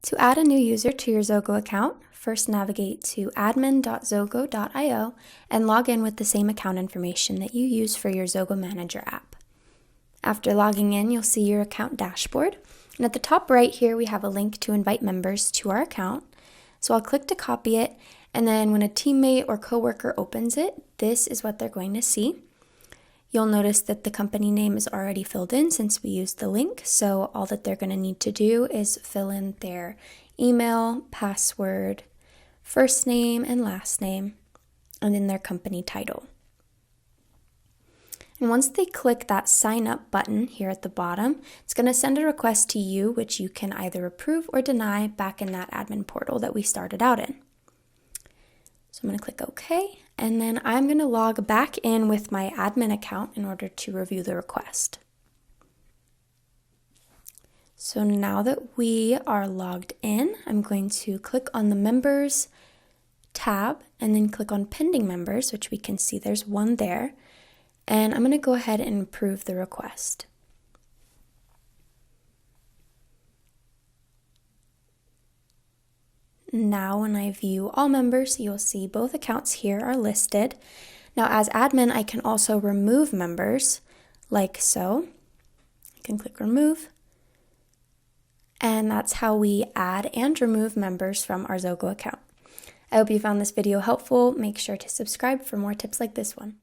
To add a new user to your XOGO account, first navigate to admin.xogo.io and log in with the same account information that you use for your XOGO Manager app. After logging in, you'll see your account dashboard, and at the top right here we have a link to invite members to our account. So I'll click to copy it, and then when a teammate or coworker opens it, this is what they're going to see. You'll notice that the company name is already filled in since we used the link, so all that they're going to need to do is fill in their email, password, first name and last name, and then their company title. And once they click that sign up button here at the bottom, it's going to send a request to you, which you can either approve or deny back in that admin portal that we started out in. So I'm going to click OK, and then I'm going to log back in with my admin account in order to review the request. So now that we are logged in, I'm going to click on the Members tab and then click on Pending Members, which we can see there's one there. And I'm going to go ahead and approve the request. Now when I view all members, you'll see both accounts here are listed. Now as admin, I can also remove members like so. I can click remove. And that's how we add and remove members from our XOGO account. I hope you found this video helpful. Make sure to subscribe for more tips like this one.